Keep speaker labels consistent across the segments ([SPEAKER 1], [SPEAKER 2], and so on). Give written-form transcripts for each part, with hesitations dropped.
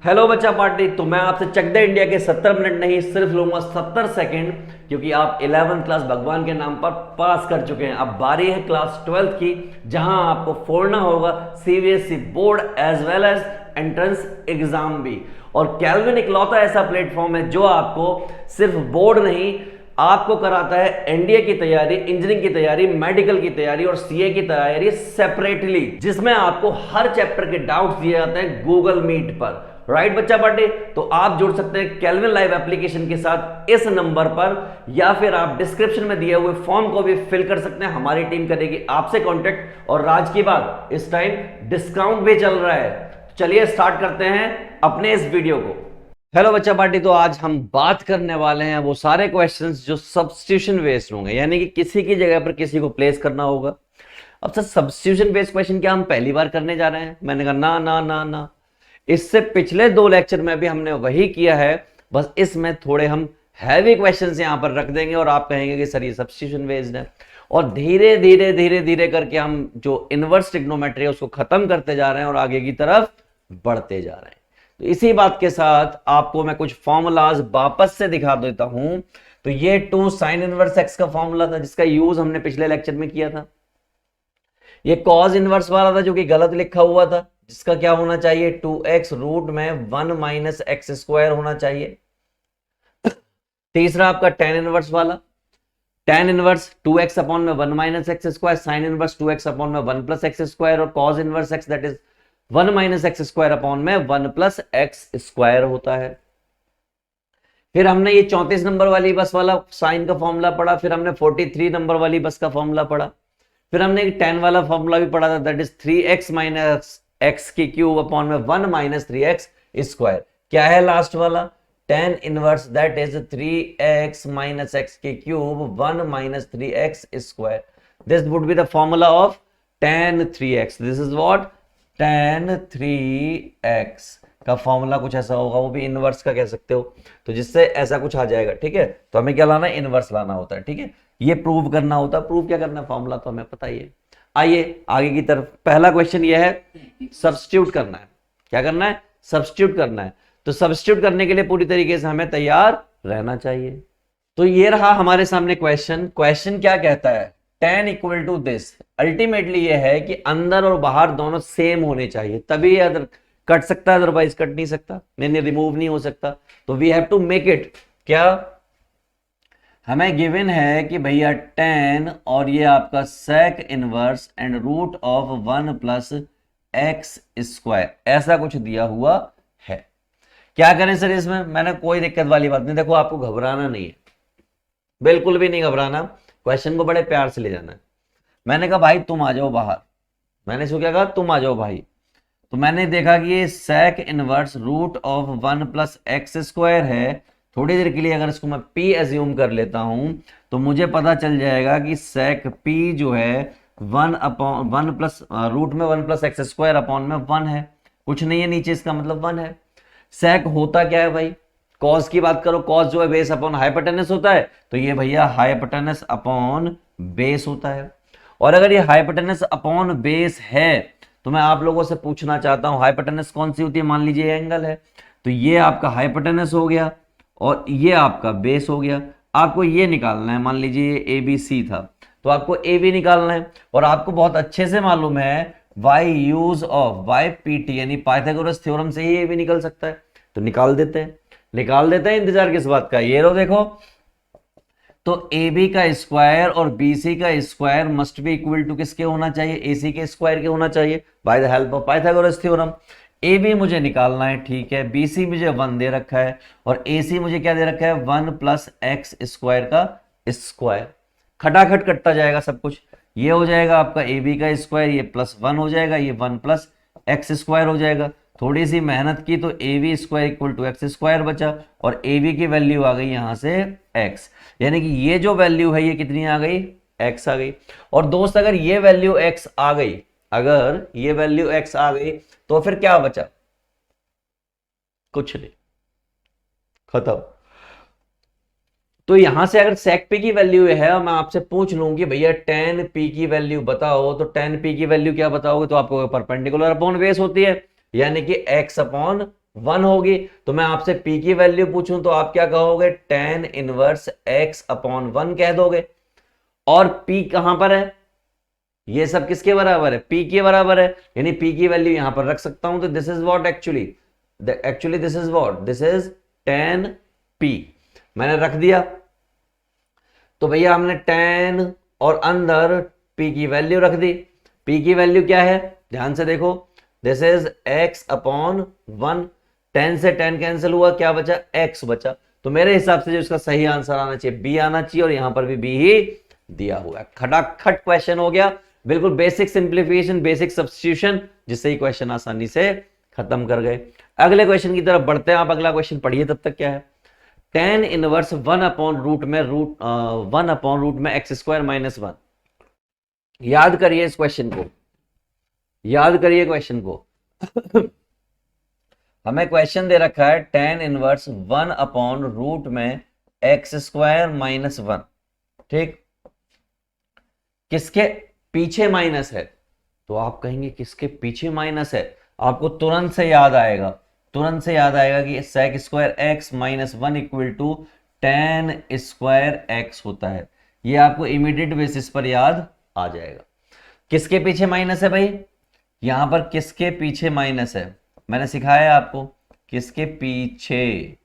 [SPEAKER 1] Hello बच्चा party. तो मैं आपसे चक दे इंडिया के 70 मिनट नहीं सिर्फ लूंगा 70 सेकंड, क्योंकि आप 11th क्लास भगवान के नाम पर पास कर चुके हैं। अब बारी है क्लास 12th की, जहां आपको फोड़ना होगा CBSE board as well as entrance exam भी। और कैल्विन इकलौता ऐसा प्लेटफॉर्म है जो आपको सिर्फ बोर्ड नहीं, आपको कराता है एनडीए की तैयारी, इंजीनियरिंग की तैयारी, मेडिकल की तैयारी और सीए की तैयारी सेपरेटली, जिसमें आपको हर चैप्टर के डाउट्स दिए जाते हैं गूगल मीट पर। राइट बच्चा पार्टी। तो आप जुड़ सकते हैं कैल्विन लाइव एप्लीकेशन के साथ इस नंबर पर, या फिर आप डिस्क्रिप्शन में दिए हुए फॉर्म को भी फिल कर सकते हैं। हमारी टीम करेगी आपसे कांटेक्ट। और राज की बात, इस टाइम डिस्काउंट भी चल रहा है। तो चलिए स्टार्ट करते हैं अपने इस वीडियो को। हेलो बच्चा पार्टी। तो आज हम बात करने वाले हैं वो सारे क्वेश्चंस जो सब्स्टिट्यूशन बेस्ड होंगे, यानी कि किसी की जगह पर किसी को प्लेस करना होगा। अब सर सब्स्टिट्यूशन बेस्ड क्वेश्चन क्या हम पहली बार करने जा रहे हैं? मैंने कहा ना ना ना ना, इससे पिछले 2 लेक्चर में भी हमने वही किया है, बस इसमें थोड़े हम हैवी क्वेश्चंस यहां पर रख देंगे और आप कहेंगे कि सर ये सब्स्टिट्यूशन बेस्ड है। और धीरे धीरे धीरे धीरे करके हम जो इनवर्स ट्रिग्नोमेट्री है उसको खत्म करते जा रहे हैं और आगे की तरफ बढ़ते जा रहे हैं। तो इसी बात के साथ आपको मैं कुछ फॉर्मूलाज वापस से दिखा देता हूं। तो ये 2 साइन इनवर्स एक्स का फॉर्मूला था जिसका यूज हमने पिछले लेक्चर में किया था। ये कॉज इनवर्स वाला था जो कि गलत लिखा हुआ था, जिसका क्या होना चाहिए 2x रूट में 1 माइनस एक्स स्क्वायर होना चाहिए। तीसरा आपका टेन इनवर्स वाला, टेन इनवर्स 2x अपॉन में 1 minus x square, sine inverse 2x upon में 1 प्लस एक्स स्क्वायर, और cause inverse x that is 1 minus x square upon में 1 प्लस एक्स स्क्वायर होता है। फिर हमने ये 34 नंबर वाली बस वाला साइन का फॉर्मूला पढ़ा। फिर हमने 43 नंबर वाली बस का फॉर्मूला पढ़ा। फिर हमने एक 10 वाला फॉर्मूला भी पढ़ा था, that is 3x minus x की क्यूब अपॉन में 1 माइनस 3x स्क्वायर। क्या है लास्ट वाला? tan inverse that is 3x minus x की cube 1 minus 3x square. This would be the formula of tan 3x। This is what? tan 3x का formula कुछ ऐसा होगा, वो भी इनवर्स का कह सकते हो, तो जिससे ऐसा कुछ आ जाएगा। ठीक है, तो हमें क्या लाना है? इनवर्स लाना होता है। ठीक है, ये प्रूव करना होता है। प्रूव क्या करना है? फॉर्मूला तो हमें पता ही है। आइए आगे की तरफ। पहला क्वेश्चन ये है सब्स्टिट्यूट करना है। क्या करना है? सब्स्टिट्यूट करना है। तो सब्स्टिट्यूट करने के लिए पूरी तरीके से हमें तैयार रहना चाहिए। तो ये रहा हमारे सामने क्वेश्चन। क्वेश्चन क्या कहता है? tan equal to this. Ultimately ये है कि अंदर और बाहर दोनों सेम होने चाहिए, तभी अदर कट सकता है, अदरवाइज कट नहीं सकता, नहीं रिमूव नहीं हो सकता। तो we have to make it. क्या हमें गिवन है कि भैया tan और ये आपका sec inverse and root of 1 plus x square, ऐसा कुछ दिया हुआ है। क्या करें सर इसमें? मैंने कोई दिक्कत वाली बात नहीं। देखो आपको घबराना नहीं है, बिल्कुल भी नहीं घबराना। क्वेश्चन को बड़े प्यार से ले जाना है। मैंने कहा भाई तुम आ जाओ बाहर। मैंने इसको क्या कहा? तुम आ जाओ भाई। तो मैंने देखा कि ये sec inverse root of 1 plus x square है। थोड़ी देर के लिए अगर इसको मैं p एज्यूम कर लेता हूं तो मुझे पता चल जाएगा कि sec p जो है 1 अपॉन 1 प्लस रूट में 1 प्लस एक्स स्क्वायर अपॉन में 1 है। कुछ नहीं है नीचे, इसका मतलब 1 है। sec होता क्या है भाई? cos की बात करो, cos जो है बेस अपॉन हाइपोटेनस होता है, तो ये भैया हाइपोटेनस अपॉन बेस होता है। और अगर ये हाइपोटेनस अपॉन बेस है तो मैं आप लोगों से पूछना चाहता हूं हाइपोटेनस कौन सी होती है? मान लीजिए एंगल है, तो ये आपका हाइपोटेनस हो गया और ये आपका बेस हो गया। आपको ये निकालना है, मान लीजिए ये ABC था तो आपको AB निकालना है। और आपको बहुत अच्छे से मालूम है बाय यूज ऑफ YPT यानी पाइथागोरस थ्योरम से ही AB निकल सकता है। तो निकाल देते हैं, निकाल देते हैं। इंतजार किस बात का? ये लो देखो, तो AB का स्क्वायर और BC का square must be equal to किसके होना चाहिए? AC के स्क्वायर के होना चाहिए by the help of Pythagoras theorem. AB मुझे निकालना है, ठीक है। BC मुझे 1 दे रखा है और AC मुझे क्या दे रखा है? 1 प्लस एक्स स्क्वायर का स्क्वायर। खटाखट कटता जाएगा सब कुछ। ये हो जाएगा आपका AB का स्क्वायर, ये प्लस 1 हो जाएगा, ये 1 प्लस एक्स स्क्वायर हो जाएगा। थोड़ी सी मेहनत की तो AB square equal to x square बचा और AB की वैल्यू आ गई यहां से x, यानी कि ये जो वैल्यू है ये कितनी आ गई? x आ गई। और दोस्त अगर ये वैल्यू x आ गई, अगर ये वैल्यू x आ गई तो फिर क्या बचा? कुछ नहीं, खत्म। तो यहां से अगर sec p की वैल्यू है और मैं आपसे पूछ लूं कि भैया tan p की वैल्यू बताओ, तो tan p की वैल्यू क्या बताओगे? तो आपको परपेंडिकुलर अपॉन बेस होती है, यानी कि x अपॉन 1 होगी, तो मैं आपसे p की वैल्यू पूछूं तो आप क्या कहोगे, tan इनवर्स x अपॉन 1 कह दोगे। और p कहां पर है, ये सब किसके बराबर है, p के बराबर है, यानी p की वैल्यू यहां पर रख सकता हूं। तो this is what actually this is what, this is tan p, मैंने रख दिया। तो भैया हमने tan और अंदर p की वैल्यू रख दी। p की वैल्यू क्या है, ध्यान से देखो, दिस इज x अपॉन 1, 10 से 10 कैंसिल हुआ, क्या बचा, x बचा। तो मेरे हिसाब से जो इसका सही आंसर आना चाहिए b आना चाहिए, और यहां पर भी b ही दिया हुआ है। खटाखट क्वेश्चन हो गया, बिल्कुल बेसिक सिंप्लीफिकेशन, बेसिक सब्स्टिट्यूशन, जिससे ही क्वेश्चन आसानी से खत्म कर गए। अगले क्वेश्चन की तरफ बढ़ते हैं, आप अगला क्वेश्चन पढ़िए तब तक। क्या है, tan इनवर्स 1 अपॉन रूट में 1 अपॉन रूट में एक्स स्क्वायर माइनस 1। याद करिए इस क्वेश्चन को, याद करिए क्वेश्चन को। हमें क्वेश्चन दे रखा है tan इनवर्स 1 अपॉन रूट में एक्स स्क्वायर माइनस 1, ठीक, किसके पीछे माइनस है, तो आप कहेंगे किसके पीछे माइनस है, आपको तुरंत से याद आएगा, तुरंत से याद आएगा कि sec square x minus 1 equal to tan square x होता है। ये आपको इमीडिएट बेसिस पर याद आ जाएगा। किसके पीछे माइनस है भाई, यहां पर किसके पीछे माइनस है, मैंने सिखाया आपको किसके पीछे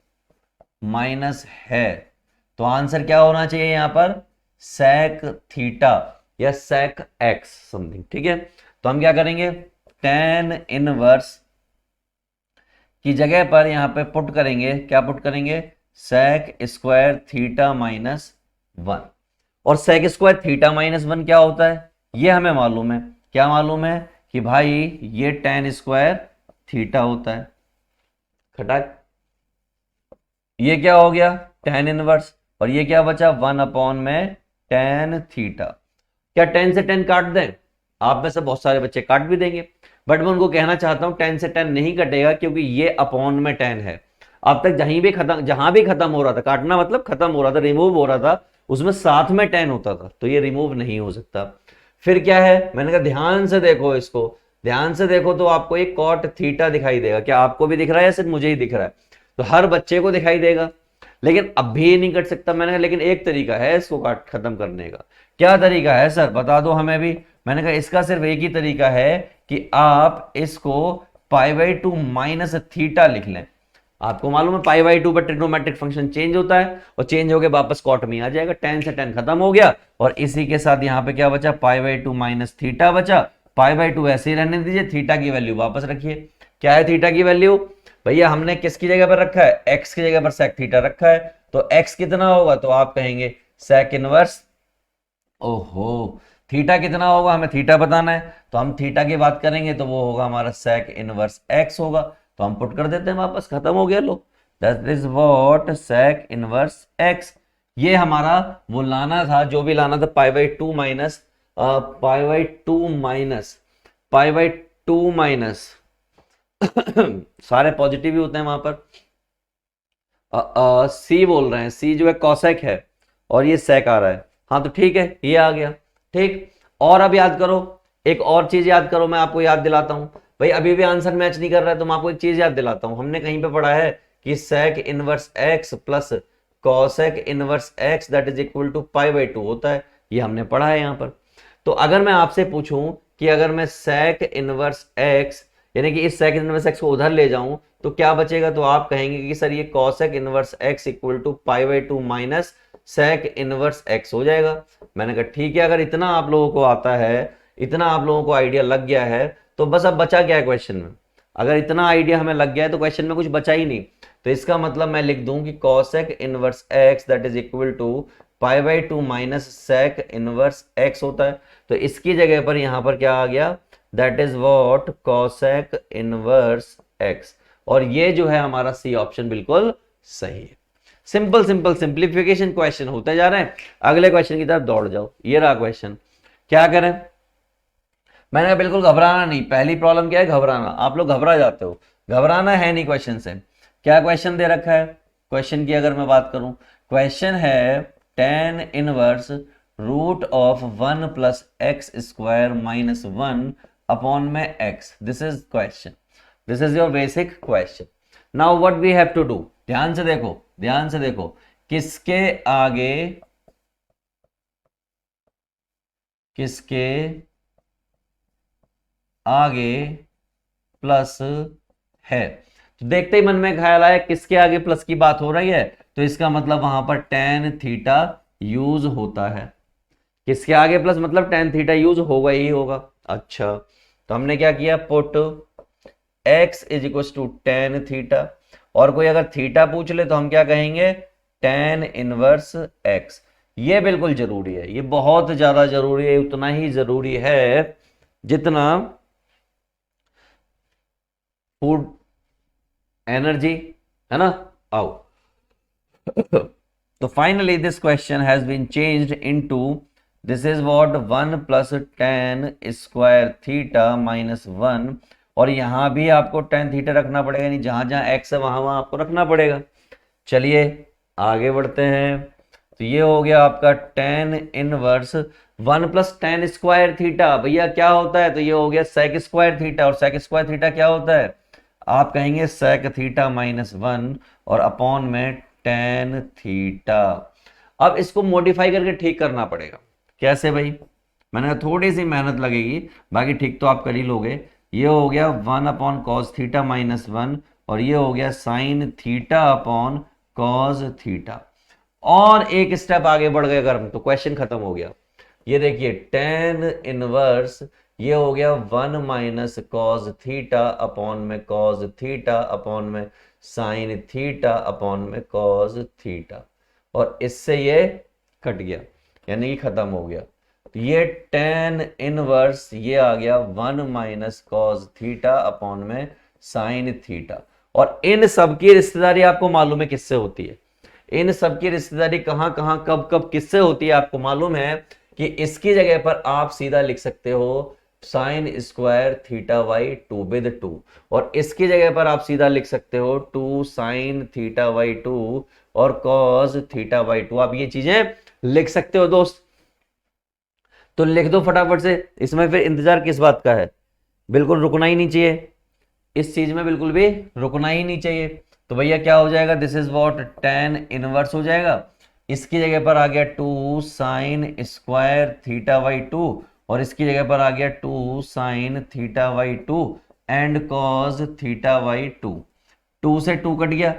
[SPEAKER 1] माइनस है, तो आंसर क्या होना चाहिए यहां पर, सेक थीटा या सेक एक्स समथिंग, ठीक है। तो हम क्या करेंगे, tan इनवर्स की जगह पर यहां पे पुट करेंगे, क्या पुट करेंगे, सेक स्क्वायर थीटा माइनस 1। और सेक स्क्वायर थीटा माइनस 1 क्या होता है, ये हमें मालूम है, क्या मालूम है कि भाई ये tan स्क्वायर थीटा होता है। खटाक, ये क्या हो गया, tan इनवर्स, और ये क्या बचा, 1 अपॉन में tan थीटा। क्या 10 से 10 काट दें, आप में से बहुत सारे बच्चे काट भी देंगे, बट मैं उनको कहना चाहता हूं 10 से 10 नहीं कटेगा, क्योंकि ये अपॉन में 10 है। अब तक जहां भी खत्म हो रहा था, काटना मतलब खत्म हो रहा था, रिमूव हो रहा था, उसमें साथ में 10 होता था, तो ये रिमूव नहीं हो सकता। फिर क्या है, मैंने कहा ध्यान से देखो इसको, ध्यान से देखो तो आपको एक कॉट थीटा दिखाई देगा। क्या आपको भी दिख रहा है या सिर्फ मुझे ही दिख रहा है, तो हर बच्चे को दिखाई देगा। लेकिन अब भी नहीं कट सकता, मैंने कहा लेकिन एक तरीका है इसको काट खत्म करने का। क्या तरीका है सर, बता दो हमें भी। मैंने कहा इसका सिर्फ एक ही तरीका है कि आप इसको π/2 माइनस थीटा लिख लें। आपको मालूम है π/2 पर ट्रिग्नोमेट्रिक फंक्शन चेंज होता है, और चेंज होके वापस कॉट में आ जाएगा। 10 से 10 खत्म हो गया, और इसी के साथ यहां पे क्या बचा, π/2 माइनस थीटा बचा। π/2 ऐसे ही रहने दीजिए, थीटा की वैल्यू वापस रखिए। क्या है थीटा की वैल्यू, भैया हमने किसकी जगह पर रखा है, एक्स की जगह पर सेक थीटा रखा है, तो एक्स कितना होगा, तो आप कहेंगे सेक इनवर्स, ओहो थीटा कितना होगा, हमें थीटा बताना है, तो हम थीटा की बात करेंगे तो वो होगा हमारा सेक इनवर्स एक्स होगा। तो हम पुट कर देते हैं वापस, खत्म हो गया। लो that is what sec inverse x. ये हमारा वो लाना था, जो भी लाना था π/2 माइनस π/2 माइनस सारे पॉजिटिव ही होते हैं वहां पर। सी बोल रहे हैं, सी जो है कॉसेक है, और ये सेक आ रहा है, हाँ तो ठीक है, ये आ गया, ठीक। और अब याद करो, एक और चीज याद करो, मैं आपको याद दिलाता हूं भाई, अभी भी आंसर मैच नहीं कर रहा है तो मैं आपको एक चीज याद दिलाता हूं। हमने कहीं पे पढ़ा है कि sec inverse x plus cosec inverse x that is equal to π/2 होता है, ये हमने पढ़ा है यहां पर। तो अगर मैं आपसे पूछूं कि अगर मैं सेक इनवर्स एक्स यानी कि इस सेक इनवर्स एक्स को उधर ले जाऊं तो क्या बचेगा, तो आप कहेंगे कि सर ये cosec inverse x equal to π/2 minus sec inverse x हो जाएगा। मैंने कहा ठीक है, अगर इतना आप लोगों को आता है, इतना आप लोगों को आइडिया लग गया है, तो बस अब बचा क्या है क्वेश्चन में। अगर इतना आइडिया हमें लग गया है तो क्वेश्चन में कुछ बचा ही नहीं। तो इसका मतलब मैं लिख दूं कि cosec inverse x that is equal to π/2 minus sec inverse x होता है। तो इसकी जगह पर यहां पर क्या आ गया, that is what cosec inverse x, और ये जो है हमारा सी ऑप्शन बिल्कुल सही है। सिंपल सिंपल सिंप्लीफिकेशन क्वेश्चन होते जा रहे हैं। अगले क्वेश्चन की तरफ दौड़ जाओ, ये रहा क्वेश्चन। क्या करें, मैंने कहा बिल्कुल घबराना नहीं, पहली प्रॉब्लम क्या है, घबराना, आप लोग घबरा जाते हो, घबराना है नहीं क्वेश्चन से। क्या क्वेश्चन दे रखा है, क्वेश्चन की अगर मैं बात करूं, क्वेश्चन है tan inverse root of 1 plus x square minus 1 upon में x। This is question, this is your basic question. Now what we have to do, ध्यान से देखो, ध्यान से देखो, किसके आगे, किसके आगे प्लस है। तो देखते ही मन में ख्याल आया किसके आगे प्लस की बात हो रही है, तो इसका मतलब वहां पर टेन थीटा यूज होता है। किसके आगे प्लस मतलब टेन थीटा यूज होगा ही होगा। अच्छा, तो हमने क्या किया, put x is equal to tan theta, और कोई अगर थीटा पूछ ले तो हम क्या कहेंगे, टेन इनवर्स x। ये बिल्कुल जरूरी है, ये बहुत ज्यादा जरूरी है, उतना ही जरूरी है जितना फूड एनर्जी, है ना। आओ तो finally this question has been changed into, this is what 1 plus tan square theta minus 1, और यहां भी आपको टेन थीटा रखना पड़ेगा, नहीं जहां जहां एक्स है वहां वहां आपको रखना पड़ेगा। चलिए आगे बढ़ते हैं, तो ये हो गया आपका tan inverse 1 plus tan square theta, भैया क्या होता है, तो ये हो गया सेक स्क्वायर थीटा, और सेक स्क्वायर थीटा क्या होता है, आप कहेंगे सेक थीटा माइनस 1 और अपॉन में टेन थीटा। अब इसको मॉडिफाई करके ठीक करना पड़ेगा, कैसे भाई, मैंने कहा थोड़ी सी मेहनत लगेगी, बाकी ठीक तो आप कर ही लोगे। ये हो गया 1 अपॉन कॉस थीटा माइनस 1, और ये हो गया sine theta upon cos theta, और एक स्टेप आगे बढ़ गए अगर हम, तो क्वेश्चन खत्म हो गया। ये देखिए टेन इनवर्स, ये हो गया 1 माइनस कॉस थीटा अपॉन में कॉस थीटा अपॉन में साइन थीटा अपॉन में कॉस थीटा, और इससे ये कट गया, यानी कि खत्म हो गया। तो ये टेन इनवर्स ये आ गया 1 माइनस कॉस थीटा अपॉन में साइन थीटा। और इन सब की रिश्तेदारी आपको मालूम है किससे होती है, इन सब की रिश्तेदारी कहां कहां कब कब किससे होती है आपको मालूम है, कि इसकी जगह पर आप सीधा लिख सकते हो sign square theta by 2 with 2, और इसकी जगह पर आप सीधा लिख सकते हो 2 साइन थीटा बाई 2 और कॉस थीटा बाई 2, आप ये चीजें लिख सकते हो दोस्त। तो लिख दो फटाफट से, इसमें फिर इंतजार किस बात का है, बिल्कुल रुकना ही नहीं चाहिए, इस चीज में बिल्कुल भी रुकना ही नहीं चाहिए। तो भैया क्या हो जाएगा, this is what tan inverse हो जाएगा, इसकी जगह पर आ गया 2 साइन स्क्वायर थीटा बाई 2, और इसकी जगह पर आ गया 2 sine theta by 2 and cos theta by 2, 2 से 2 कट गया,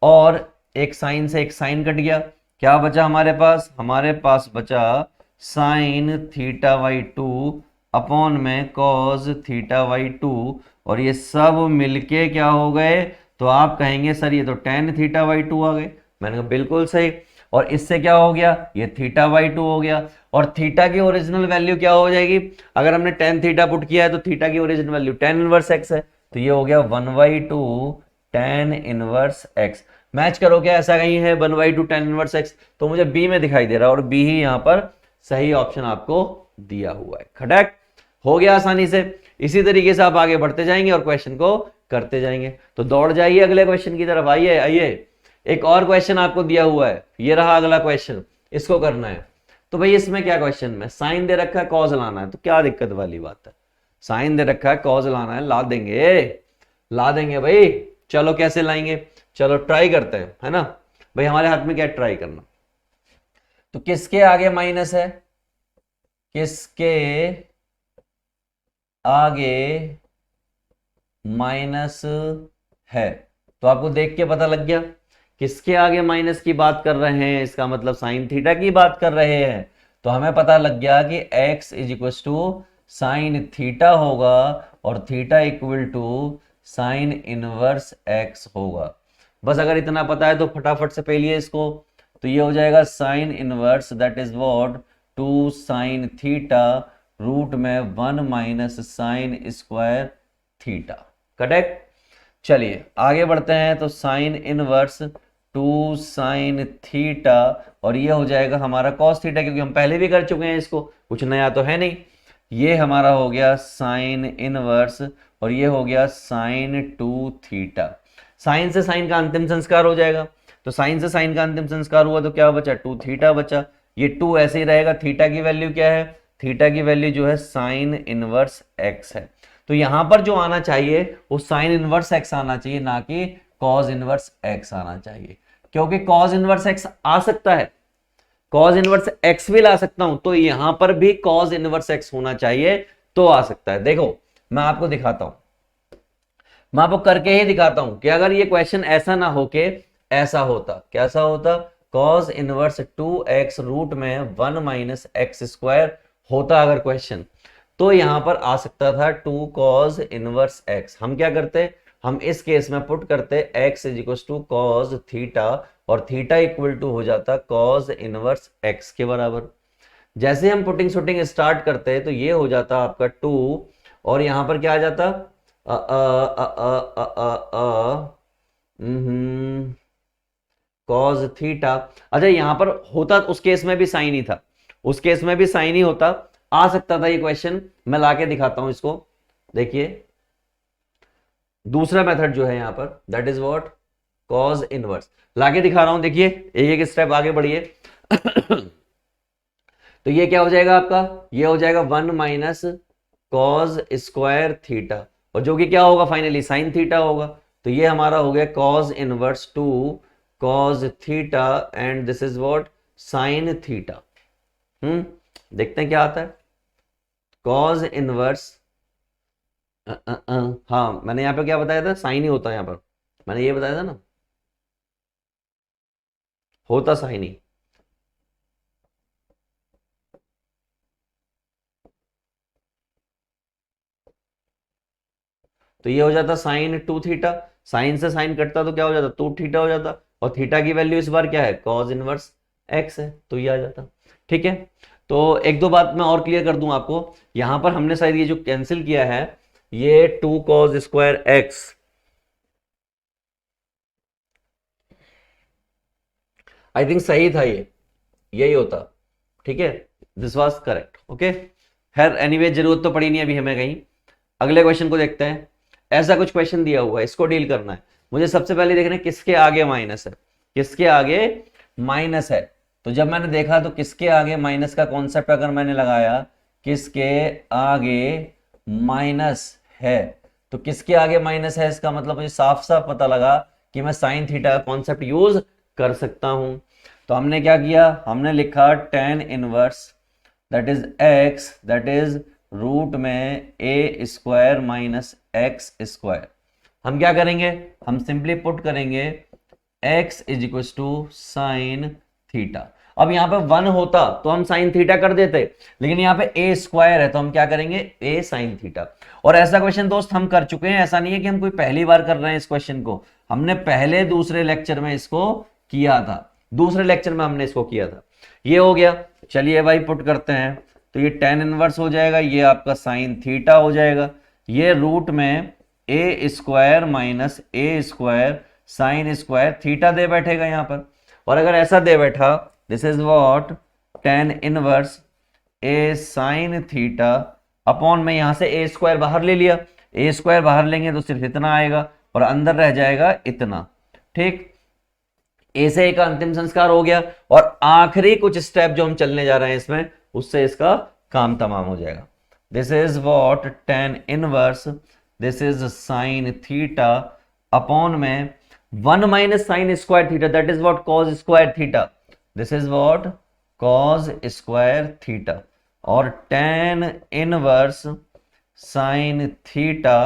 [SPEAKER 1] और एक साइन से एक साइन कट गया, क्या बचा हमारे पास बचा साइन थीटा बाई 2 अपॉन में कॉस थीटा बाई 2, और ये सब मिलके क्या हो गए, तो आप कहेंगे सर ये तो टेन थीटा बाई 2 आ गए। मैंने कहा बिल्कुल सही, और इससे क्या हो गया, ये थीटा बाई 2 हो गया, और थीटा की ओरिजिनल वैल्यू क्या हो जाएगी, अगर हमने टेन थीटा पुट किया है तो थीटा की original value tan inverse x है, तो ये हो गया 1/2 टेन इनवर्स एक्स। मैच करो क्या, ऐसा कहीं है 1/2 टेन इनवर्स एक्स, तो मुझे बी में दिखाई दे रहा है, और बी ही यहां पर सही ऑप्शन आपको दिया हुआ है। खटक हो गया आसानी से। इसी तरीके से आप आगे बढ़ते जाएंगे और क्वेश्चन को करते जाएंगे। तो दौड़ जाइए अगले क्वेश्चन की तरफ, आइए आइए, एक और क्वेश्चन आपको दिया हुआ है, ये रहा अगला क्वेश्चन, इसको करना है। तो भाई इसमें क्या क्वेश्चन में साइन दे रखा है, कॉज लाना है, तो क्या दिक्कत वाली बात है, साइन दे रखा है कॉज लाना है, ला देंगे भाई। चलो कैसे लाएंगे, चलो ट्राई करते हैं, है ना भाई, हमारे हाथ में क्या ट्राई करना। तो किसके आगे माइनस है, किसके आगे माइनस है, तो आपको देख के पता लग गया किसके आगे माइनस की बात कर रहे हैं, इसका मतलब साइन थीटा की बात कर रहे हैं। तो हमें पता लग गया कि x is equal to sine theta होगा, और theta equal to sine inverse x होगा। बस अगर इतना पता है तो फटाफट से पहले इसको, तो ये हो जाएगा sine inverse that is what 2 sine theta root में 1 minus sine square theta. Correct. चलिए आगे बढ़ते हैं, तो साइन इनवर्स 2 साइन थीटा, और ये हो जाएगा हमारा कॉस थीटा, क्योंकि हम पहले भी कर चुके हैं इसको, कुछ नया तो है नहीं। ये हमारा हो गया साइन इनवर्स, और ये हो गया साइन 2 थीटा। साइन से साइन का अंतिम संस्कार हो जाएगा, तो साइन से साइन का अंतिम संस्कार हुआ तो क्या बचा, 2 थीटा बचा। ये 2 ऐसे ही रहेगा, थीटा की वैल्यू क्या है, थीटा की वैल्यू जो है साइन इनवर्स एक्स है। तो यहां पर जो आना चाहिए वो साइन इनवर्स एक्स आना चाहिए, ना कि कॉज इनवर्स एक्स आना चाहिए, क्योंकि कॉज इनवर्स एक्स आ सकता है, कॉज इनवर्स एक्स भी ला सकता हूं, तो यहां पर भी कॉज इनवर्स एक्स होना चाहिए तो आ सकता है। देखो मैं आपको दिखाता हूं, मैं आपको करके ही दिखाता हूं कि अगर ये क्वेश्चन ऐसा ना हो के ऐसा होता, कैसा होता, कॉज इनवर्स 2x रूट में 1 माइनस एक्स स्क्वायर होता अगर क्वेश्चन, तो यहां पर आ सकता था 2 कॉज इनवर्स एक्स। हम क्या करते, हम इस केस में पुट करते x is equal to cos theta, और थीटा इक्वल टू हो जाता कॉज इनवर्स x के बराबर। जैसे हम पुटिंग शूटिंग स्टार्ट करते हैं तो ये हो जाता आपका 2, और यहां पर क्या आ जाता कॉज थीटा। अच्छा यहां पर होता उस केस में भी साइन ही था, उस केस में भी साइन ही होता, आ सकता था ये क्वेश्चन। मैं लाके दिखाता हूं इसको, देखिए दूसरा मेथड जो है यहां पर, that is what, cause inverse, लाके दिखा रहा हूं, देखिए एक एक स्टेप आगे बढ़िए। तो ये क्या हो जाएगा आपका, ये हो जाएगा 1 माइनस कॉज स्क्वायर थीटा, और जो कि क्या होगा फाइनली साइन थीटा होगा। तो ये हमारा हो गया cause inverse 2 cos theta, and this is what sine theta. देखते हैं क्या आता है, कॉज इनवर्स हाँ मैंने यहां पे क्या बताया था, साइन ही होता है, यहां पर मैंने ये बताया था ना, होता साइन ही। तो ये हो जाता साइन 2 थीटा, साइन से साइन कटता तो क्या हो जाता 2 थीटा हो जाता, और थीटा की वैल्यू इस बार क्या है, कॉज इनवर्स एक्स है, तो ये आ जाता। ठीक है, तो एक दो बात मैं और क्लियर कर दूं आपको, यहां पर हमने शायद ये जो कैंसिल किया है, ये 2 cause square x, I think सही था, ये यही होता। ठीक है, दिस वाज करेक्ट। ओके, खैर एनीवे जरूरत तो पड़ी नहीं अभी हमें कहीं। अगले क्वेश्चन को देखते हैं। ऐसा कुछ क्वेश्चन दिया हुआ है, इसको डील करना है मुझे। सबसे पहले देखना है किसके आगे माइनस है, किसके आगे माइनस है। तो जब मैंने देखा तो किसके आगे माइनस का कॉन्सेप्ट अगर मैंने लगाया, किसके आगे माइनस है, तो किसके आगे माइनस है, इसका मतलब मुझे साफ साफ पता लगा कि मैं साइन थीटा का कॉन्सेप्ट यूज कर सकता हूं। तो हमने क्या किया, हमने लिखा tan inverse that is x, that is root में A square minus x square. हम क्या करेंगे, हम सिंपली पुट करेंगे x is equal to sine theta. अब यहां पे 1 होता तो हम साइन थीटा कर देते, लेकिन यहां पे ए स्क्वायर है तो हम क्या करेंगे, ए साइन थीटा। और ऐसा क्वेश्चन दोस्त हम कर चुके हैं, ऐसा नहीं है कि हम कोई पहली बार कर रहे हैं इस क्वेश्चन को, हमने पहले दूसरे लेक्चर में इसको किया था, दूसरे लेक्चर में हमने इसको किया था। ये हो गया, चलिए भाई पुट करते हैं। तो ये टेन इनवर्स हो जाएगा, ये आपका साइन थीटा हो जाएगा, ये रूट में A square minus A square sine square theta दे बैठेगा यहां पर। और अगर ऐसा दे बैठा, this is what tan inverse A sine theta upon में यहां से ए स्क्वायर बाहर ले लिया, ए स्क्वायर बाहर लेंगे तो सिर्फ इतना आएगा और अंदर रह जाएगा इतना। ठीक, ए से ए का अंतिम संस्कार हो गया, और आखिरी कुछ स्टेप जो हम चलने जा रहे हैं इसमें, उससे इसका काम तमाम हो जाएगा। This is what tan inverse, this is sine theta upon में 1 minus sine square theta, that is what cause square theta, this is what cause square theta, और टेन इनवर्स साइन थीटा,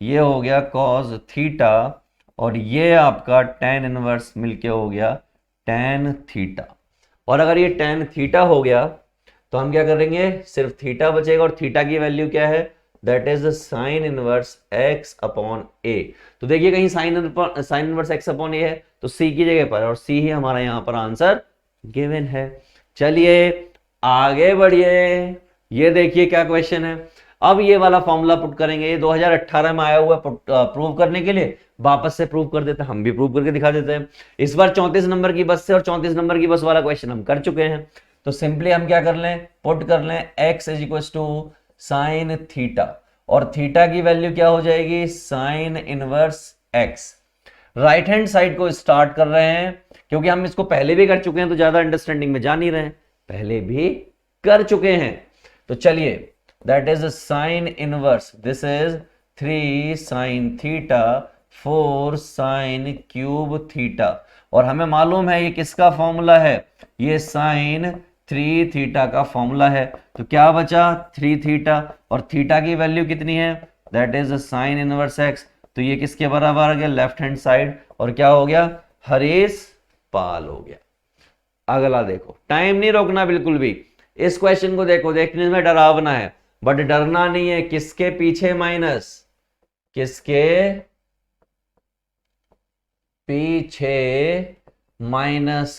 [SPEAKER 1] ये हो गया कॉज थीटा, और ये आपका tan inverse मिलके हो गया टेन थीटा। और अगर ये टेन थीटा हो गया तो हम क्या करेंगे, सिर्फ थीटा बचेगा, और थीटा की वैल्यू क्या है, that is sine inverse x upon A. तो देखिए कहीं sine inverse x upon A है तो सी की जगह पर, और सी ही हमारा यहां पर आंसर गिवन है। चलिए आगे बढ़िए, ये देखिए क्या क्वेश्चन है। अब ये वाला फॉर्मूला पुट करेंगे, ये 2018 में आया हुआ प्रूव करने के लिए, वापस से प्रूव कर देते हैं, हम भी प्रूव करके दिखा देते हैं। इस बार 34 नंबर की बस से और 34 नंबर की बस वाला क्वेश्चन हम कर चुके हैं। तो सिंपली हम क्या कर लें, पुट कर लें x is equal to sine theta, और थीटा की वैल्यू क्या हो जाएगी, sine inverse x। Right hand side को स्टार्ट कर रहे हैं, क्योंकि हम इसको पहले भी कर चुके हैं तो ज्यादा अंडरस्टैंडिंग में जा नहीं रहे हैं, पहले भी कर चुके हैं। तो चलिए that is sine inverse, this is 3 sine theta 4 sine cube theta, और हमें मालूम है ये किसका फॉर्मूला है, ये साइन 3 थीटा का फॉर्मूला है। तो क्या बचा 3 थीटा, और थीटा की वैल्यू कितनी है, that is sine inverse x. तो ये किसके बराबर आ गया, लेफ्ट हैंड साइड, और क्या हो गया, हरीश पाल हो गया। अगला देखो, टाइम नहीं रोकना बिल्कुल भी, इस क्वेश्चन को देखो, देखने में डरावना है बट डरना नहीं है। किसके पीछे माइनस, किसके पीछे माइनस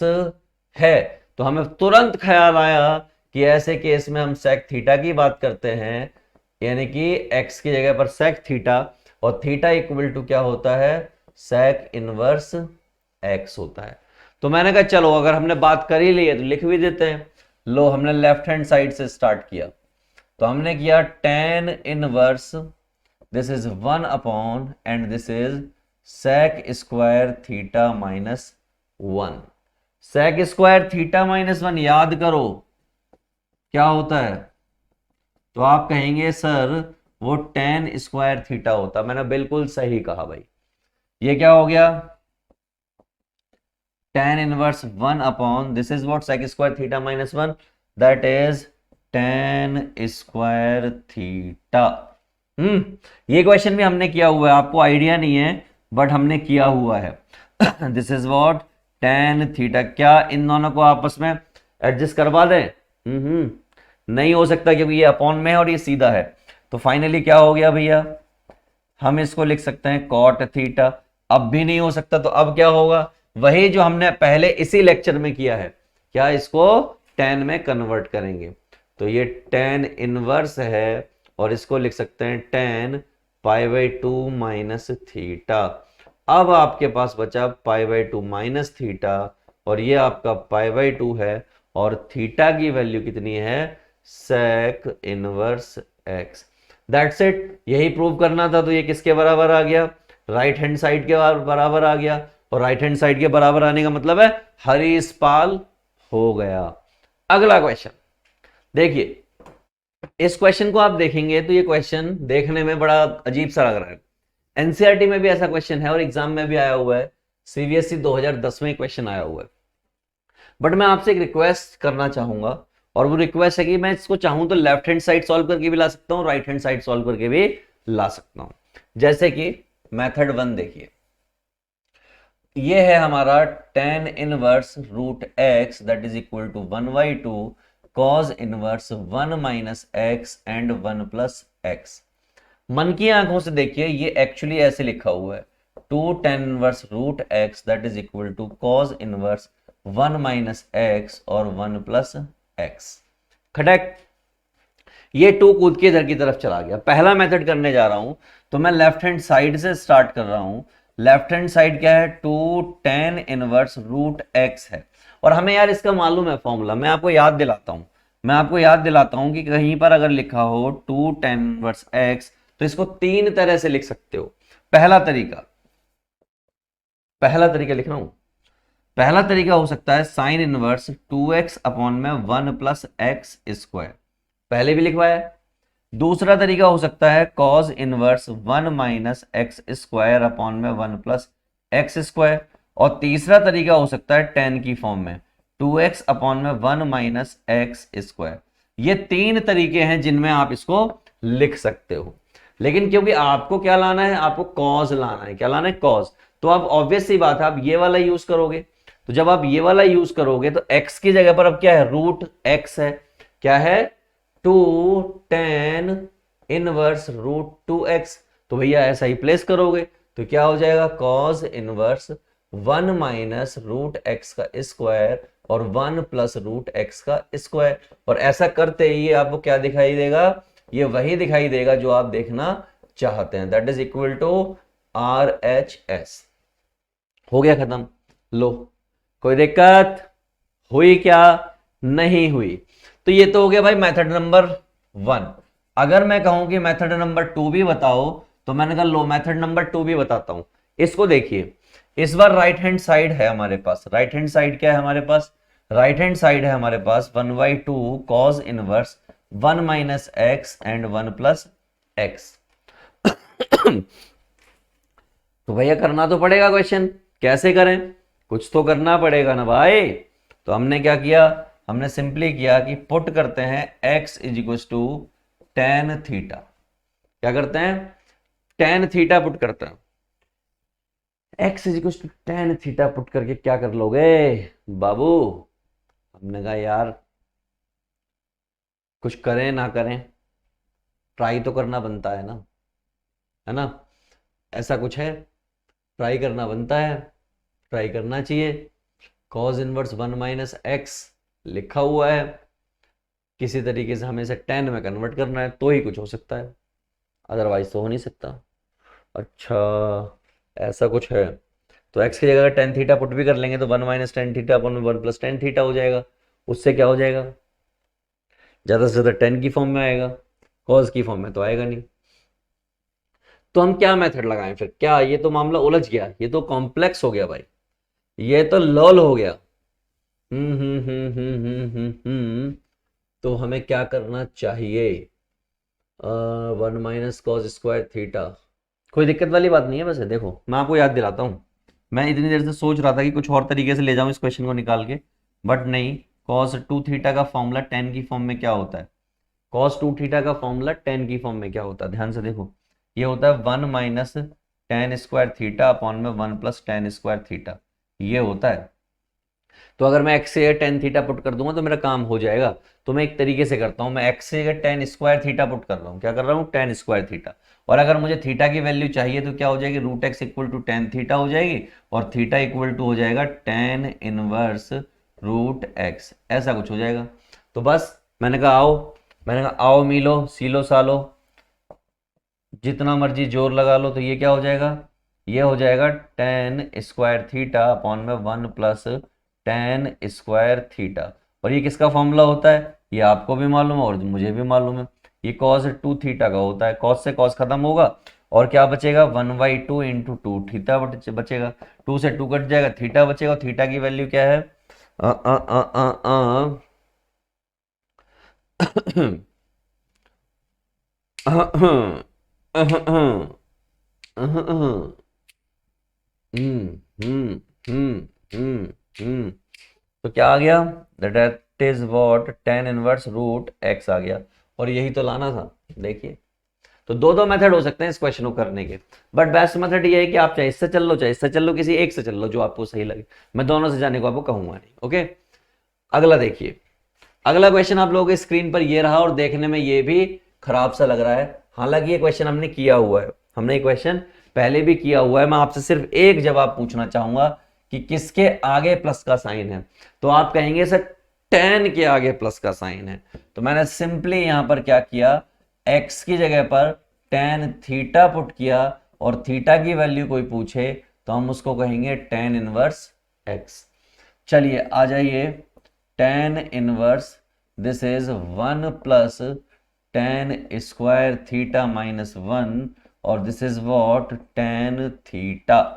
[SPEAKER 1] है, तो हमें तुरंत ख्याल आया कि ऐसे केस में हम सेक थीटा की बात करते हैं, यानी कि x की जगह पर सेक थीटा, और थीटा इक्वल टू क्या होता है, सेक इनवर्स x होता है। तो मैंने कहा चलो अगर हमने बात कर ही ली है तो लिख भी देते हैं। लो, हमने लेफ्ट हैंड साइड से स्टार्ट किया, तो हमने किया tan inverse, this is 1 upon and this is sec square theta minus 1। Sec square theta minus 1 याद करो क्या होता है, तो आप कहेंगे सर वो tan स्क्वायर थीटा होता। मैंने बिल्कुल सही कहा भाई। ये क्या हो गया, tan inverse 1 upon this is what, sec square theta minus 1, that is tan square theta. ये क्वेश्चन भी हमने किया हुआ है, आपको आइडिया नहीं है बट हमने किया हुआ है। This is what, tan theta. क्या इन दोनों को आपस में एडजस्ट करवा दें, नहीं हो सकता क्योंकि ये अपॉन में है और ये सीधा है। तो फाइनली क्या हो गया भैया, हम इसको लिख सकते हैं कॉट थीटा। अब भी नहीं हो सकता तो अब क्या होगा, वही जो हमने पहले इसी लेक्चर में किया है, क्या इसको tan में कन्वर्ट करेंगे। तो ये tan इनवर्स है और इसको लिख सकते हैं tan π/2 माइनस थीटा। अब आपके पास बचा π/2 माइनस थीटा, और ये आपका π/2 है, और थीटा की वैल्यू कितनी है, sec inverse x। That's it, यही प्रूव करना था। तो ये किसके बराबर आ गया, राइट हैंड साइड के बराबर आ गया, और राइट हैंड साइड के बराबर आने का मतलब है हरीश पाल हो गया। अगला क्वेश्चन देखिए, इस क्वेश्चन को आप देखेंगे तो ये क्वेश्चन देखने में बड़ा अजीब सा लग रहा है। एनसीईआरटी में भी ऐसा क्वेश्चन है और एग्जाम में भी आया हुआ है, सीबीएसई 2010 में क्वेश्चन आया हुआ है। बट मैं आपसे एक रिक्वेस्ट करना चाहूंगा, और वो रिक्वेस्ट है कि मैं इसको चाहूं तो लेफ्ट हैंड साइड सॉल्व करके भी ला सकता हूं, राइट हैंड साइड सॉल्व करके भी ला सकता हूं। जैसे कि मेथड 1 देखिए, ये है हमारा tan inverse root x that is equal to 1/2 cos inverse 1 minus x and 1 plus x। मन की आंखों से देखिए, ये एक्चुअली ऐसे लिखा हुआ है 2 tan inverse root x that is equal to cos inverse 1 minus x और 1 प्लस x। खटक, ये 2 कूद के इधर की तरफ चला गया। पहला मेथड करने जा रहा हूं तो मैं लेफ्ट हैंड साइड से स्टार्ट कर रहा हूं। लेफ्ट हैंड साइड क्या है, 2 tan इनवर्स रूट x है, और हमें यार इसका मालूम है फॉर्मूला। मैं आपको याद दिलाता हूं कि कहीं पर अगर लिखा हो 2 tan इनवर्स x तो इसको 3 तरह से लिख सकते हो। पहला तरीका लिख रहा हूं, पहला तरीका हो सकता है साइन इनवर्स 2x अपॉन में 1 प्लस एक्स स्क्वायर, पहले भी लिखवाया है। दूसरा तरीका हो सकता है cos inverse 1 minus x square upon में 1 प्लस एक्स स्क्वायर, और तीसरा तरीका हो सकता है tan की फॉर्म में 2x अपॉन में 1 माइनस एक्स स्क्वायर। ये 3 तरीके हैं जिनमें आप इसको लिख सकते हो, लेकिन क्योंकि आपको क्या लाना है, आपको cos लाना है। क्या लाना है, cos। तो अब ऑब्वियस सी बात है आप ये वाला यूज करोगे, तो जब आप ये वाला यूज करोगे तो x की जगह पर अब क्या है, रूट x है। क्या है, 2 tan इनवर्स रूट 2x। तो भैया ऐसा ही प्लेस करोगे तो क्या हो जाएगा, cos inverse 1 minus root x का स्क्वायर और 1 प्लस रूट x का स्क्वायर। और ऐसा करते ही आपको क्या दिखाई देगा, ये वही दिखाई देगा जो आप देखना चाहते हैं, that is equal to RHS। हो गया खत्म। लो, कोई दिक्कत हुई क्या, नहीं हुई। तो ये तो हो गया भाई मेथड नंबर 1। अगर मैं कहूं कि मेथड नंबर 2 भी बताओ तो मैंने कहा लो मेथड नंबर 2 भी बताता हूं। इसको देखिए, इस बार राइट हैंड साइड है हमारे पास। राइट हैंड साइड क्या है हमारे पास, राइट हैंड साइड है हमारे पास 1/2 cos inverse 1 minus x and 1 plus x. तो भैया करना तो पड़ेगा क्वेश्चन, कैसे करें, कुछ तो करना पड़ेगा ना भाई। तो हमने क्या किया, हमने सिंपली किया कि पुट करते हैं x is equal to tan theta. क्या करते हैं, टेन थीटा पुट करते हैं, x is equal to tan theta put करके क्या कर लोगे बाबू। हमने कहा यार कुछ करें ना करें, ट्राई तो करना बनता है ना, ऐसा कुछ है, ट्राई करना बनता है, ट्राई करना चाहिए। कॉज इनवर्स 1 माइनस एक्स लिखा हुआ है, किसी तरीके से हमें इसे टेन में कन्वर्ट करना है तो ही कुछ हो सकता है, अदरवाइज तो हो नहीं सकता। अच्छा ऐसा कुछ है, तो x की जगह टेन थीटा पुट भी कर लेंगे तो 1 माइनस टेन थीटा अपन में 1 प्लस टेन थीटा हो जाएगा। उससे क्या हो जाएगा, ज़्यादा से ज़्यादा टेन की फॉर्म में आएगा, कॉज की फॉर्म में तो आएगा नहीं। तो हम क्या मेथड लगाएं फिर, क्या ये तो मामला उलझ गया, ये तो कॉम्प्लेक्स हो गया भाई, ये तो लॉल हो गया। तो हमें क्या करना चाहिए, 1 माइनस कॉज स्क्वायर थीटा, कोई दिक्कत वाली बात नहीं है। वैसे देखो मैं आपको याद दिलाता हूँ, मैं इतनी देर से सोच रहा था कि कुछ और तरीके से ले जाऊं इस क्वेश्चन को निकाल के, बट नहीं। कॉस टू थीटा का फॉर्मूला टेन की फॉर्म में क्या होता है, कॉस टू थीटा का फॉर्मूला टेन की फॉर्म में क्या होता है, ध्यान से देखो, ये होता है 1 minus ten square theta upon में 1 प्लस टेन स्क्वायर थीटा, ये होता है। तो अगर मैं एक्स से टेन थीटा पुट कर दूंगा तो मेरा काम हो जाएगा। तो मैं एक तरीके से करता हूं, मैं एक्स से टेन स्क्वायर थीटा पुट कर रहा हूं, क्या कर रहा हूं, टेन स्क्वायर थीटा। और अगर मुझे थीटा की वैल्यू चाहिए तो क्या हो जाएगी, root x equal to tan theta हो जाएगी, और थीटा इक्वल टू हो जाएगा टेन इनवर्स रूट एक्स, ऐसा कुछ हो जाएगा। तो बस मैंने कहा आओ, मैंने कहा आओ मिलो सीलो सालो, जितना मर्जी जोर लगा लो, तो ये क्या हो जाएगा, ये हो जाएगा टेन स्क्वायर थीटा अपॉन में 1 प्लस टेन स्क्वायर थीटा। और ये किसका फॉर्मूला होता है, ये आपको भी मालूम है और मुझे भी मालूम है, ये कॉस टू थीटा का होता है। कॉस से कॉस खत्म होगा और क्या बचेगा, 1/2 इंटू टू थीटा बचेगा, टू से टू कट जाएगा, थीटा बचेगा। थीटा की वैल्यू क्या है, अ, अ, अ, अ, हम्म तो क्या आ गया, that is what tan inverse root x आ गया, और यही तो लाना था। देखिए तो दो दो मेथड हो सकते हैं इस क्वेश्चन को करने के, बट बेस्ट मेथड ये है कि आप चाहे इससे चल लो चाहे इससे चल लो, किसी एक से चल लो जो आपको सही लगे, मैं दोनों से जाने को आपको कहूंगा नहीं। ओके अगला देखिए, अगला क्वेश्चन आप लोगों के स्क्रीन पर ये रहा और देखने में ये भी खराब सा लग रहा है, हालांकि ये क्वेश्चन हमने किया हुआ है, हमने ये क्वेश्चन पहले भी किया हुआ है। मैं आपसे सिर्फ एक जवाब पूछना चाहूंगा कि किसके आगे प्लस का साइन है, तो आप कहेंगे सर टेन के आगे प्लस का साइन है। तो मैंने सिंपली यहां पर क्या किया, एक्स की जगह पर टेन थीटा पुट किया, और थीटा की वैल्यू कोई पूछे तो हम उसको कहेंगे टेन इनवर्स एक्स। चलिए आ जाइए, tan inverse this is 1 plus tan square theta minus 1, और this is what tan theta.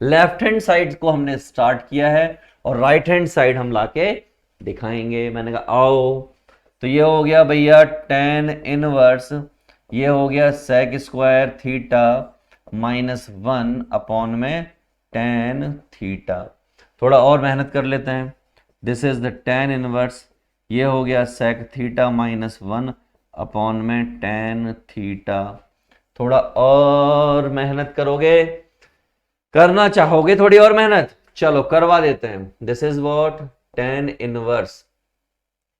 [SPEAKER 1] Left hand side को हमने स्टार्ट किया है और राइट हैंड साइड हम लाके दिखाएंगे। मैंने कहा आओ, तो ये हो गया भैया टेन इनवर्स, ये हो गया sec square theta minus 1 upon में टेन थीटा। थोड़ा और मेहनत कर लेते हैं, this is the tan inverse, ये हो गया सेक थीटा माइनस 1 अपॉन में टेन थीटा। थोड़ा और मेहनत करोगे, करना चाहोगे थोड़ी और मेहनत, चलो करवा देते हैं। This is what tan inverse,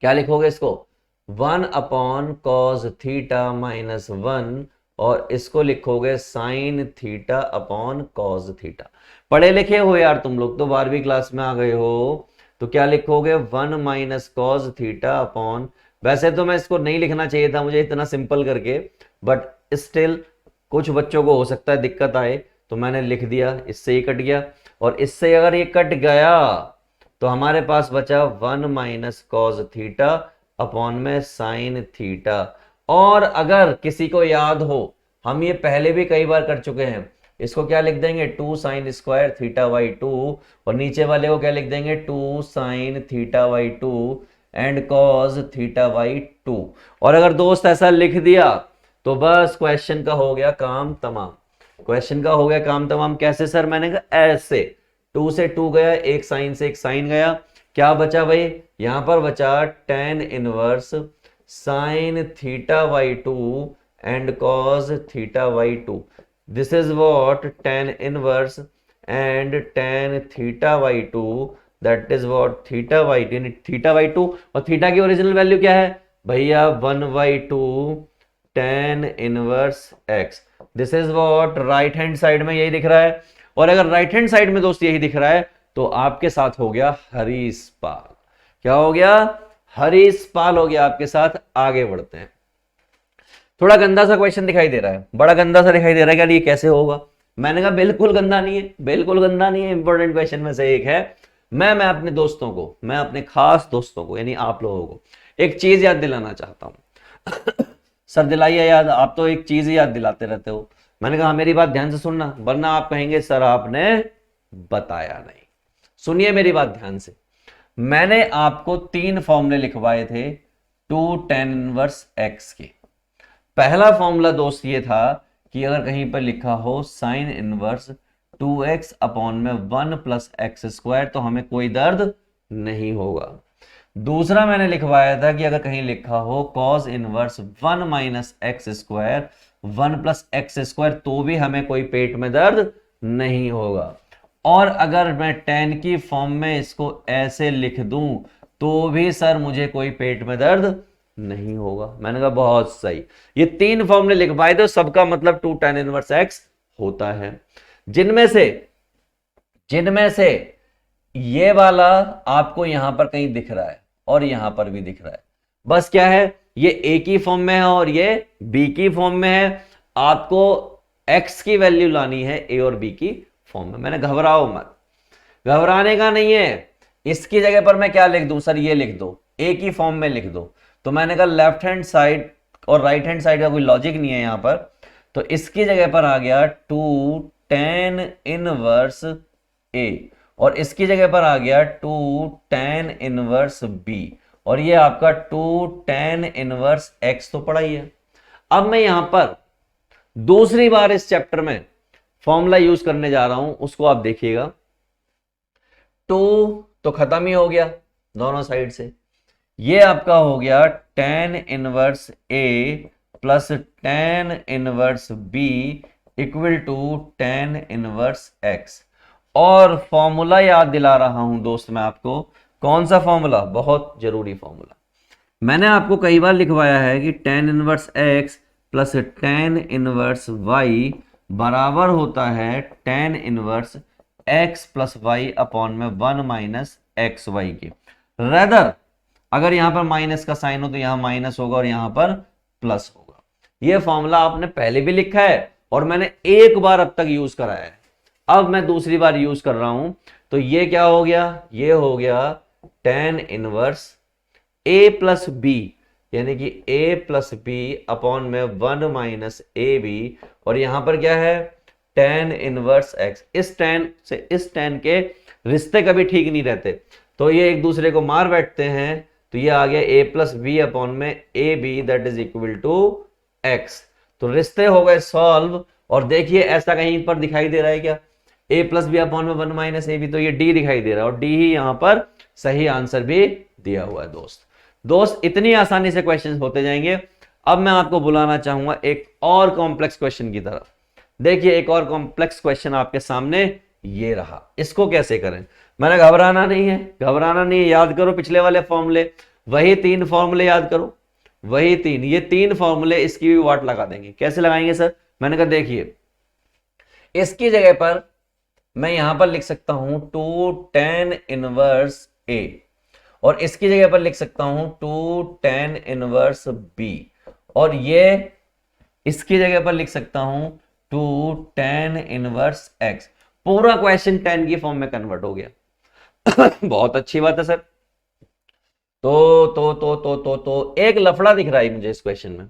[SPEAKER 1] क्या लिखोगे इसको, 1 अपॉन कॉस थीटा माइनस 1, और इसको लिखोगे sine theta upon cos theta. पढ़े लिखे हो यार तुम लोग, तो 12वीं क्लास में आ गए हो, तो क्या लिखोगे 1 माइनस कॉस थीटा अपॉन, वैसे तो मैं इसको नहीं लिखना चाहिए था मुझे इतना सिंपल करके, बट स्टिल कुछ बच्चों को हो सकता है दिक्कत आए, तो मैंने लिख दिया, इससे ही कट गया, और इससे अगर ये कट गया तो हमारे पास बचा 1 माइनस कॉस थीटा अपॉन में साइन थीटा। और अगर किसी को याद हो, हम ये पहले भी कई बार कर चुके हैं, इसको क्या लिख देंगे 2 साइन स्क्वायर थीटा बाई 2, और नीचे वाले को क्या लिख देंगे 2 sine theta by 2, and cos theta by 2। और अगर दोस्त ऐसा लिख दिया तो बस क्वेश्चन का हो गया काम तमाम। क्वेश्चन का हो गया काम तमाम। कैसे सर? मैंने कहा ऐसे, 2 से 2 गया, एक साइन से एक साइन गया, क्या बचा भाई? यहां पर बचा tan inverse sine theta by 2 and cos theta by 2। This is what tan inverse and tan theta by 2, that is what theta by theta by 2। और थीटा की ओरिजिनल वैल्यू क्या है भैया? 1/2 tan inverse x। This is what right hand side में यही दिख रहा है। और अगर राइट हैंड साइड में दोस्त यही दिख रहा है तो आपके साथ हो गया हरीश पाल। क्या हो गया? हरीश पाल हो गया आपके साथ। आगे बढ़ते हैं। थोड़ा गंदा सा क्वेश्चन दिखाई दे रहा है, बड़ा गंदा सा दिखाई दे रहा है, क्या ये कैसे होगा? मैंने कहा बिल्कुल गंदा नहीं है, बिल्कुल गंदा नहीं है। इंपॉर्टेंट क्वेश्चन में से एक है। मैं अपने दोस्तों को, मैं अपने खास दोस्तों को यानी आप लोगों को एक चीज याद दिलाना चाहता हूं। सर दिलाइए याद, आप तो एक चीज ही याद दिलाते रहते हो। मैंने कहा मेरी बात ध्यान से सुनना, वरना आप कहेंगे सर आपने बताया नहीं। सुनिए मेरी बात ध्यान से। मैंने आपको 3 फॉर्मूले लिखवाए थे 2 tan इनवर्स x के। पहला फॉर्मूला दोस्त ये था कि अगर कहीं पर लिखा हो साइन इनवर्स 2x अपॉन में 1 प्लस एक्स स्क्वायर तो हमें कोई दर्द नहीं होगा। दूसरा मैंने लिखवाया था कि अगर कहीं लिखा हो cos inverse 1 minus x square 1 plus x square तो भी हमें कोई पेट में दर्द नहीं होगा। और अगर मैं tan की फॉर्म में इसको ऐसे लिख दूं तो भी सर मुझे कोई पेट में दर्द नहीं होगा। मैंने कहा बहुत सही। ये 3 फॉर्मूले लिखवाए दो, सबका मतलब 2 tan इनवर्स x होता है। जिनमें से ये वाला आपको यहां पर कहीं दिख रहा है और यहां पर भी दिख रहा है। बस क्या है, ये a की फॉर्म में है और ये b की फॉर्म में है। आपको x की वैल्यू लानी है a और b की फॉर्म में। मैंने घबराओ मत, घबराने का नहीं है। इसकी जगह पर मैं क्या लिख दूं सर? ये लिख दो, a की फॉर्म में लिख दो। तो मैंने कहा लेफ्ट हैंड साइड और राइट हैंड साइड का कोई लॉजिक नहीं है यहां पर, तो इसकी जगह पर आ गया 2 tan इनवर्स a और इसकी जगह पर आ गया 2 tan इनवर्स b और ये आपका 2 tan इनवर्स x तो पड़ा ही है। अब मैं यहां पर दूसरी बार इस चैप्टर में फॉर्मूला यूज करने जा रहा हूं, उसको आप देखिएगा। 2 तो खत्म ही हो गया दोनों साइड से। ये आपका हो गया tan inverse a plus tan inverse b equal to tan inverse x। और फॉर्मूला याद दिला रहा हूं दोस्त मैं आपको। कौन सा फॉर्मूला? बहुत जरूरी फॉर्मूला। मैंने आपको कई बार लिखवाया है कि tan inverse x plus tan inverse y बराबर होता है tan inverse x plus y upon में 1 माइनस एक्स वाई के। रेदर अगर यहां पर माइनस का साइन हो तो यहां माइनस होगा और यहां पर प्लस होगा। यह फॉर्मूला आपने पहले भी लिखा है और मैंने एक बार अब तक यूज कराया है। अब मैं दूसरी बार यूज कर रहा हूं तो ये क्या हो गया? ये हो गया tan inverse a plus B यानी कि a प्लस बी अपॉन में 1 माइनस ए बी और यहां पर क्या है? tan inverse x। इस tan से इस tan के रिश्ते कभी ठीक नहीं रहते, तो ये एक दूसरे को मार बैठते हैं। तो ये आ गया a प्लस बी अपॉन में A B that is equal to x। तो रिश्ते हो गए सॉल्व। और देखिए ऐसा कहीं पर दिखाई दे रहा है क्या? a प्लस बी अपॉन में 1 माइनस ए बी, तो ये d दिखाई दे रहा है और d ही यहां पर सही आंसर भी दिया हुआ है। दोस्त इतनी आसानी से क्वेश्चन होते जाएंगे। अब मैं आपको बुलाना चाहूंगा एक और कॉम्प्लेक्स क्वेश्चन की तरफ। देखिए एक और कॉम्प्लेक्स क्वेश्चन आपके सामने ये रहा। इसको कैसे करें? मैंने घबराना नहीं है, घबराना नहीं है। याद करो पिछले वाले फॉर्मूले, वही 3 फॉर्मूले याद करो, वही 3। ये 3 फॉर्मूले, इसकी भी वाट लगा देंगे। कैसे लगाएंगे सर? मैंने कहा देखिए इसकी जगह पर मैं यहां पर लिख सकता हूं 2 tan इनवर्स a और इसकी जगह पर लिख सकता हूं 2 tan इनवर्स b और ये इसकी जगह पर लिख सकता हूं 2 tan इनवर्स x। पूरा क्वेश्चन tan की फॉर्म में कन्वर्ट हो गया। बहुत अच्छी बात है सर। तो एक लफड़ा दिख रहा है मुझे इस क्वेश्चन में।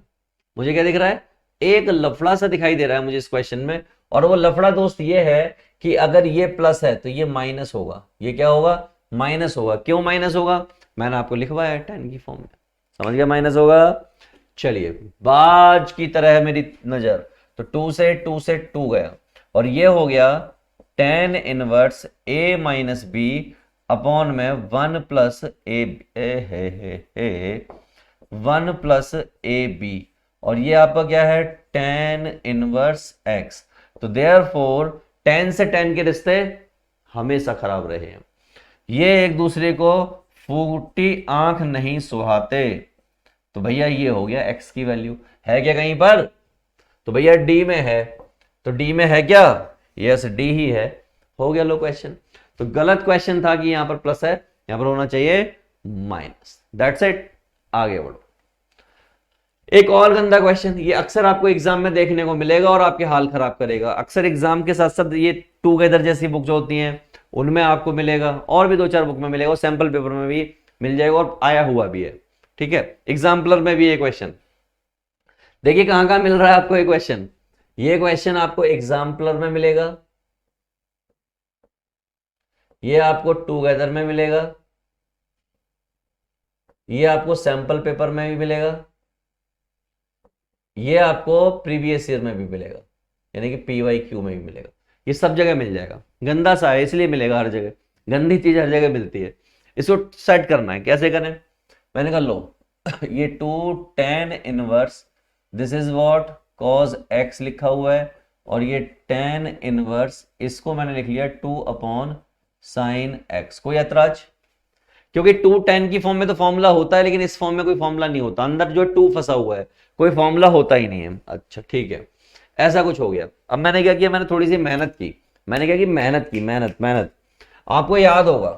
[SPEAKER 1] मुझे क्या दिख रहा है? एक लफड़ा सा दिखाई दे रहा है मुझे इस क्वेश्चन में। और वो लफड़ा दोस्त ये है कि अगर ये प्लस है तो ये माइनस होगा। ये क्या होगा? माइनस होगा। क्यों माइनस होगा? मैंने आपको लिखवाया है tan की फॉर्म में, समझ गया माइनस होगा। चलिए बाज की तरह है मेरी नजर, तो 2 से 2 गया और ये हो गया tan inverse a minus B upon में 1 plus A 1 plus A B, और ये आपका क्या है tan इनवर्स x। तो देयरफॉर tan से tan के रिश्ते हमेशा खराब रहे हैं, ये एक दूसरे को फूटी आंख नहीं सुहाते। तो भैया ये हो गया x की वैल्यू है क्या कहीं पर, तो भैया d में है, तो d में है क्या, यस d ही है, हो गया लो क्वेश्चन। तो गलत क्वेश्चन था कि यहां पर प्लस है, यहां पर होना चाहिए माइनस, दैट्स इट। आगे बढ़ो, एक और गंदा क्वेश्चन, ये अक्सर आपको एग्जाम में देखने को मिलेगा और आपके हाल खराब करेगा। अक्सर एग्जाम के साथ साथ ये टूगेदर जैसी बुक जो होती हैं उनमें आपको मिलेगा, और भी 2-4 बुक में मिलेगा, और सैंपल पेपर में भी मिल जाएगा और आया हुआ भी है, ठीक है। एग्जाम्पलर में भी ये क्वेश्चन देखिए कहां कहां मिल रहा है आपको ये क्वेश्चन। ये क्वेश्चन आपको एग्जाम्पलर में मिलेगा, ये आपको टूगेदर में मिलेगा, ये आपको सैंपल पेपर में भी मिलेगा, ये आपको प्रीवियस ईयर में भी मिलेगा, यानी कि PYQ में भी मिलेगा। ये सब जगह मिल जाएगा, गंदा सा है इसलिए मिलेगा हर जगह, गंदी चीज हर जगह मिलती है। इसको सेट करना है, कैसे करें, मैंने कहा लो ये 2 tan inverse, this is what cos x लिखा हुआ है, और ये tan इनवर्स इसको मैंने लिख लिया 2 अपॉन sin x। कोई ऐतराज, क्योंकि 2 tan की फॉर्म में तो फॉर्मूला होता है, लेकिन इस फॉर्म में कोई फॉर्मूला नहीं होता, अंदर जो 2 फंसा हुआ है, कोई फॉर्मूला होता ही नहीं है। अच्छा ठीक है, ऐसा कुछ हो गया। अब मैंने क्या किया, मैंने थोड़ी सी मेहनत की, मैंने क्या की मेहनत। आपको याद होगा,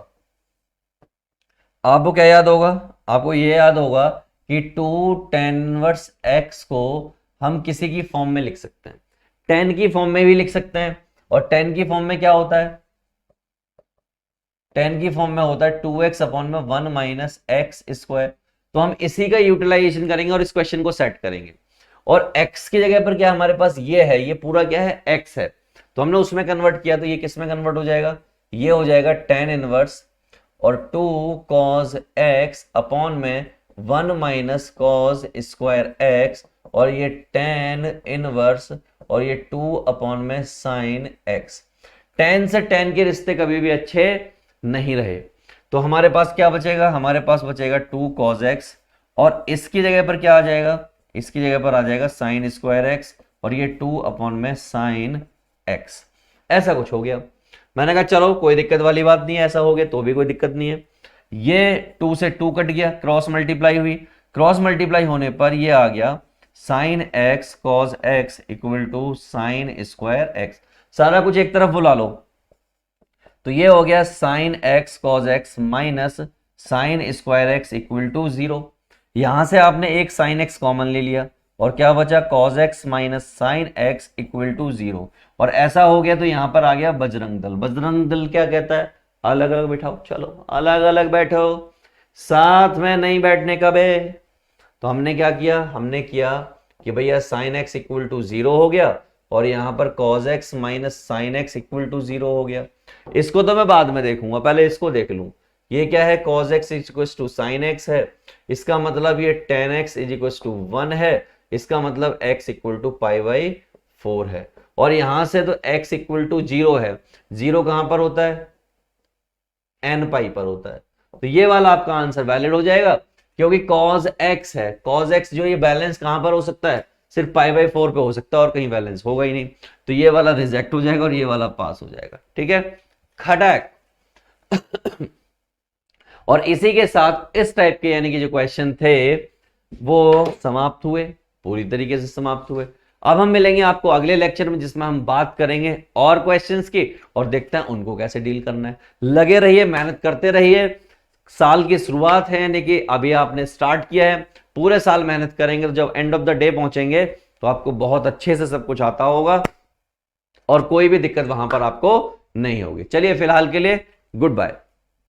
[SPEAKER 1] आपको क्या याद होगा, आपको ये याद होगा कि 2 tan इनवर्स x को हम किसी की फॉर्म में लिख सकते हैं, tan की फॉर्म में भी लिख सकते हैं, और tan की फॉर्म में क्या होता है, tan की फॉर्म में होता है 2x अपॉन में 1 माइनस एक्स स्क्वायर। तो हम इसी का यूटिलाइजेशन करेंगे और इस क्वेश्चन को सेट करेंगे, और x की जगह पर क्या हमारे पास ये है, ये पूरा क्या है x है, तो हमने उसमें कन्वर्ट किया, तो ये किस में कन्वर्ट हो जाएगा, ये हो जाएगा tan इनवर्स और 2 cos x अपॉन में 1 माइनस cos स्क्वायर x, और ये tan इनवर्स और ये 2 अपॉन में sin x। tan से tan के रिश्ते कभी भी अच्छे नहीं रहे, तो हमारे पास क्या बचेगा, हमारे पास बचेगा 2 cos x, और इसकी जगह पर क्या आ जाएगा, इसकी जगह पर आ जाएगा sin स्क्वायर x, और ये 2 अपॉन में sin x। ऐसा कुछ हो गया, मैंने कहा चलो कोई दिक्कत वाली बात नहीं है, ऐसा हो गया तो भी कोई दिक्कत नहीं है। ये 2 से 2 कट गया, क्रॉस मल्टीप्लाई हुई, क्रॉस मल्टीप्लाई होने पर ये आ गया sin x cos x equal to sin square x। सारा कुछ एक तरफ बुला लो, तो ये हो गया sin x cos x minus sin square x equal to 0। यहां से आपने एक sin x कॉमन ले लिया, और क्या बचा cos x minus sin x equal to 0, और ऐसा हो गया तो यहां पर आ गया बजरंग दल। बजरंग दल क्या कहता है, अलग अलग बैठाओ, चलो अलग अलग बैठो, साथ में नहीं बैठने का बे। तो हमने क्या किया, हमने किया कि भैया sin x इक्वल टू 0 हो गया, और यहां पर cos x minus sin x equal to 0 हो गया। इसको तो मैं बाद में देखूंगा, पहले इसको देख लूं। ये क्या है, cos x equal to sin x है, इसका मतलब ये tan x इक्वल टू 1 है, इसका मतलब x इक्वल टू π/4 है, और यहां से तो x इक्वल टू 0 है, 0 कहां पर होता है, n पाई पर होता है, तो ये वाला आपका आंसर वैलिड हो जाएगा, क्योंकि cos x है, cos x जो ये बैलेंस कहां पर हो सकता है, सिर्फ π/4 पे हो सकता है, और कहीं बैलेंस होगा ही नहीं, तो ये वाला रिजेक्ट हो जाएगा और ये वाला पास हो जाएगा, ठीक है, खटक। और इसी के साथ इस टाइप के यानी कि जो क्वेश्चन थे वो समाप्त हुए, पूरी तरीके से समाप्त हुए। अब हम मिलेंगे आपको अगले लेक्चर में, जिसमें हम बात करेंगे और क्वेश्चंस की, और देखते हैं उनको कैसे डील करना है। लगे रहिए, मेहनत करते रहिए, साल की शुरुआत है, यानी कि अभी आपने स्टार्ट किया है, पूरे साल मेहनत करेंगे तो जब एंड ऑफ द डे पहुंचेंगे तो आपको बहुत अच्छे से सब कुछ आता होगा और कोई भी दिक्कत वहां पर आपको नहीं होगी। चलिए फिलहाल के लिए गुड बाय।